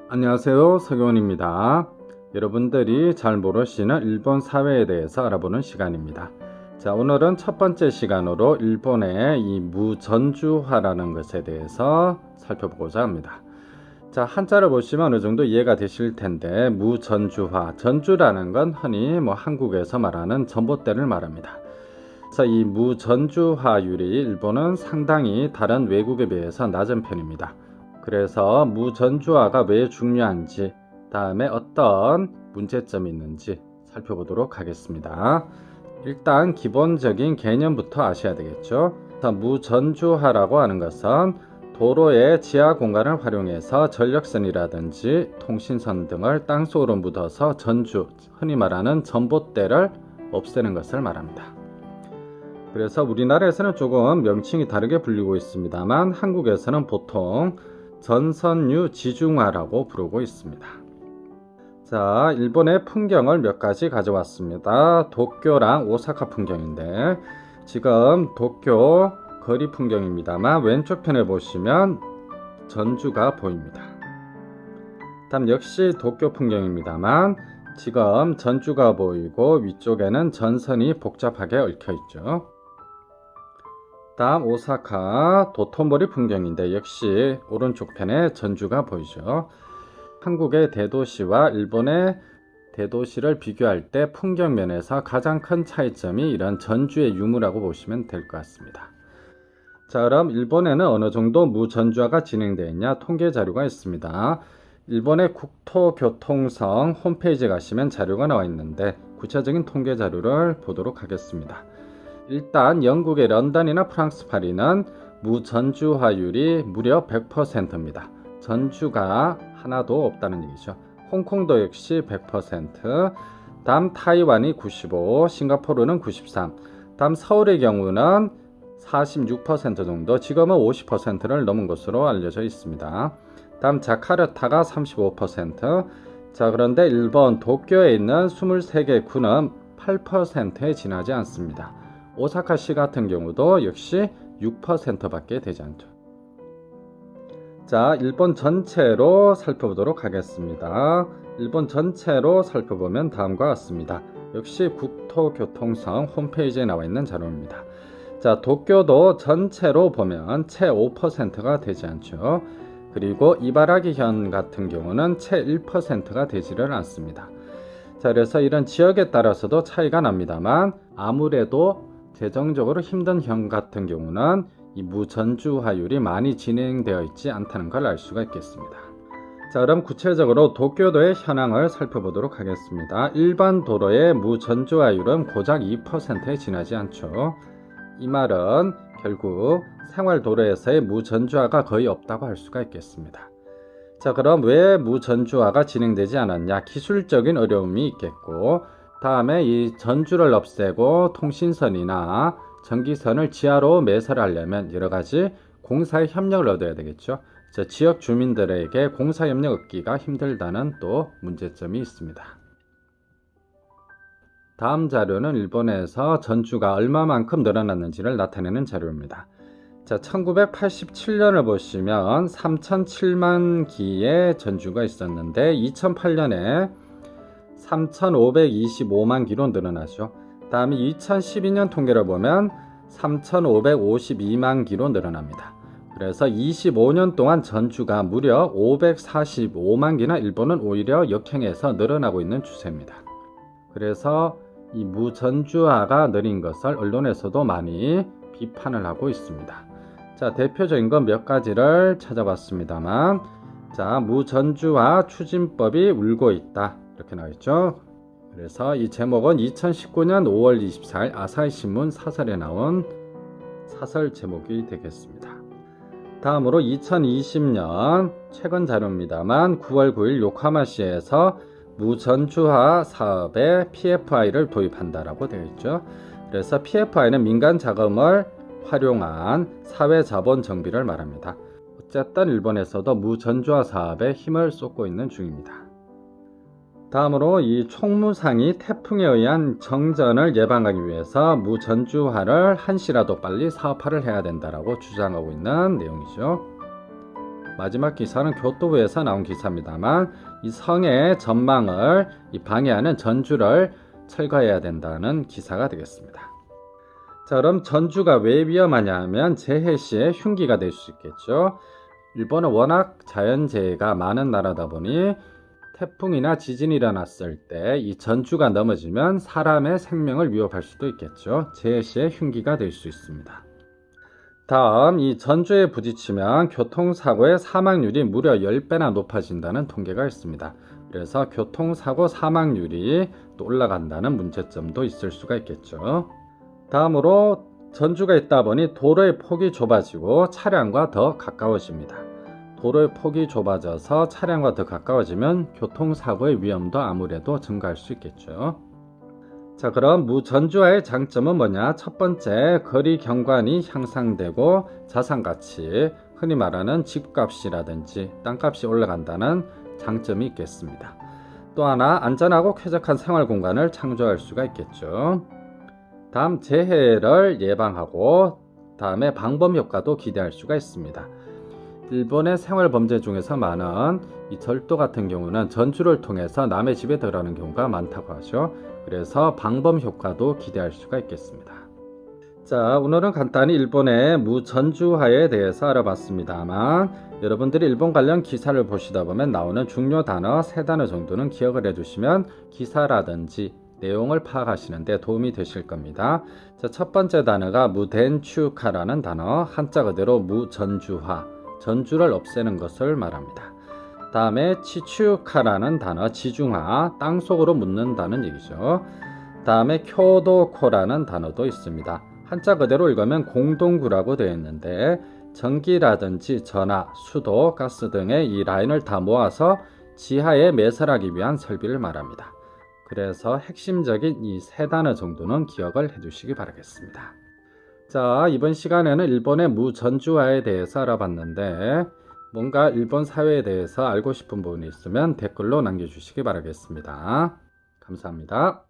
안녕하세요, 서경원입니다. 여러분들이 잘 모르시는 일본 사회에 대해서 알아보는 시간입니다. 자, 오늘은 첫 번째 시간으로 일본의 이 무전주화라는 것에 대해서 살펴보고자 합니다. 자, 한자를 보시면 어느 정도 이해가 되실 텐데, 무전주화, 전주라는 건 흔히 한국에서 말하는 전봇대를 말합니다. 그래서 이 무전주화율이 일본은 상당히 다른 외국에 비해서 낮은 편입니다. 그래서 무전주화가 왜 중요한지, 다음에 어떤 문제점이 있는지 살펴보도록 하겠습니다. 일단 기본적인 개념부터 아셔야 되겠죠. 무전주화라고 하는 것은 도로의 지하 공간을 활용해서 전력선이라든지 통신선 등을 땅속으로 묻어서 전주, 흔히 말하는 전봇대를 없애는 것을 말합니다. 그래서 우리나라에서는 조금 명칭이 다르게 불리고 있습니다만 한국에서는 보통 전선유 지중화라고 부르고 있습니다. 자, 일본의 풍경을 몇 가지 가져왔습니다. 도쿄랑 오사카 풍경인데 지금 도쿄 거리 풍경입니다만 왼쪽 편에 보시면 전주가 보입니다. 다음 역시 도쿄 풍경입니다만 지금 전주가 보이고 위쪽에는 전선이 복잡하게 얽혀 있죠. 다음 오사카 도톤보리 풍경인데 역시 오른쪽 편에 전주가 보이죠. 한국의 대도시와 일본의 대도시를 비교할 때 풍경 면에서 가장 큰 차이점이 이런 전주의 유무라고 보시면 될 것 같습니다. 자, 그럼 일본에는 어느 정도 무전주화가 진행되어 있냐 통계 자료가 있습니다. 일본의 국토교통성 홈페이지에 가시면 자료가 나와 있는데 구체적인 통계 자료를 보도록 하겠습니다. 일단 영국의 런던이나 프랑스 파리는 무전주화율이 무려 100%입니다. 전주가 하나도 없다는 얘기죠. 홍콩도 역시 100%, 다음 타이완이 95, 싱가포르는 93, 다음 서울의 경우는 46% 정도, 지금은 50%를 넘은 것으로 알려져 있습니다. 다음 자카르타가 35%, 자, 그런데 일본 도쿄에 있는 23개 구는 8%에 지나지 않습니다. 오사카시 같은 경우도 역시 6%밖에 되지 않죠. 자, 일본 전체로 살펴보도록 하겠습니다. 일본 전체로 살펴보면 다음과 같습니다. 역시 국토교통성 홈페이지에 나와 있는 자료입니다. 자, 도쿄도 전체로 보면 채 5%가 되지 않죠. 그리고 이바라기현 같은 경우는 채 1%가 되지를 않습니다. 자, 그래서 이런 지역에 따라서도 차이가 납니다만 아무래도 재정적으로 힘든 현 같은 경우는 이 무전주화율이 많이 진행되어 있지 않다는 걸 알 수가 있겠습니다. 자, 그럼 구체적으로 도쿄도의 현황을 살펴보도록 하겠습니다. 일반 도로의 무전주화율은 고작 2%에 지나지 않죠. 이 말은 결국 생활도로에서의 무전주화가 거의 없다고 할 수가 있겠습니다. 자, 그럼 왜 무전주화가 진행되지 않았냐? 기술적인 어려움이 있겠고, 다음에 이 전주를 없애고 통신선이나 전기선을 지하로 매설하려면 여러가지 공사의 협력을 얻어야 되겠죠. 자, 지역 주민들에게 공사 협력 얻기가 힘들다는 또 문제점이 있습니다. 다음 자료는 일본에서 전주가 얼마만큼 늘어났는지를 나타내는 자료입니다. 자, 1987년을 보시면 3007만 기의 전주가 있었는데 2008년에 3525만 기로 늘어나죠. 다음에 2012년 통계를 보면 3552만 기로 늘어납니다. 그래서 25년 동안 전주가 무려 545만 기나 일본은 오히려 역행해서 늘어나고 있는 추세입니다. 그래서 이 무전주화가 느린 것을 언론에서도 많이 비판을 하고 있습니다. 자, 대표적인 건 몇 가지를 찾아봤습니다만, 자, 무전주화 추진법이 울고 있다 이렇게 나와있죠. 그래서 이 제목은 2019년 5월 24일 아사히 신문 사설에 나온 사설 제목이 되겠습니다. 다음으로 2020년 최근 자료입니다만 9월 9일 요코하마시에서 무전주화 사업에 PFI를 도입한다라고 되어 있죠. 그래서 PFI는 민간 자금을 활용한 사회 자본 정비를 말합니다. 어쨌든 일본에서도 무전주화 사업에 힘을 쏟고 있는 중입니다. 다음으로 이 총무상이 태풍에 의한 정전을 예방하기 위해서 무전주화를 한시라도 빨리 사업화를 해야 된다라고 주장하고 있는 내용이죠. 마지막 기사는 교토부에서 나온 기사입니다만 이 성의 전망을 방해하는 전주를 철거해야 된다는 기사가 되겠습니다. 자, 그럼 전주가 왜 위험하냐 하면 재해 시에 흉기가 될 수 있겠죠. 일본은 워낙 자연재해가 많은 나라다 보니 태풍이나 지진이 일어났을 때 이 전주가 넘어지면 사람의 생명을 위협할 수도 있겠죠. 재해 시에 흉기가 될 수 있습니다. 다음, 이 전주에 부딪히면 교통사고의 사망률이 무려 10배나 높아진다는 통계가 있습니다. 그래서 교통사고 사망률이 또 올라간다는 문제점도 있을 수가 있겠죠. 다음으로 전주가 있다 보니 도로의 폭이 좁아지고 차량과 더 가까워집니다. 도로의 폭이 좁아져서 차량과 더 가까워지면 교통사고의 위험도 아무래도 증가할 수 있겠죠. 자, 그럼 무전주화의 장점은 뭐냐? 첫 번째, 거리 경관이 향상되고 자산가치, 흔히 말하는 집값이라든지 땅값이 올라간다는 장점이 있겠습니다. 또 하나, 안전하고 쾌적한 생활 공간을 창조할 수가 있겠죠. 다음, 재해를 예방하고 다음에 방범 효과도 기대할 수가 있습니다. 일본의 생활 범죄 중에서 많은 이 절도 같은 경우는 전주를 통해서 남의 집에 들어가는 경우가 많다고 하죠. 그래서 방범 효과도 기대할 수가 있겠습니다. 자, 오늘은 간단히 일본의 무전주화에 대해서 알아봤습니다만 여러분들이 일본 관련 기사를 보시다 보면 나오는 중요 단어 3단어 정도는 기억을 해두시면 기사라든지 내용을 파악하시는 데 도움이 되실 겁니다. 자, 첫 번째 단어가 무덴추카라는 단어, 한자 그대로 무전주화, 전주를 없애는 것을 말합니다. 다음에 치추카라는 단어, 지중화, 땅속으로 묻는다는 얘기죠. 다음에 쿄도코라는 단어도 있습니다. 한자 그대로 읽으면 공동구라고 되어 있는데 전기라든지 전화, 수도, 가스 등의 이 라인을 다 모아서 지하에 매설하기 위한 설비를 말합니다. 그래서 핵심적인 이 3단어 정도는 기억을 해주시기 바라겠습니다. 자, 이번 시간에는 일본의 무전주화에 대해서 알아봤는데 뭔가 일본 사회에 대해서 알고 싶은 부분이 있으면 댓글로 남겨주시기 바라겠습니다. 감사합니다.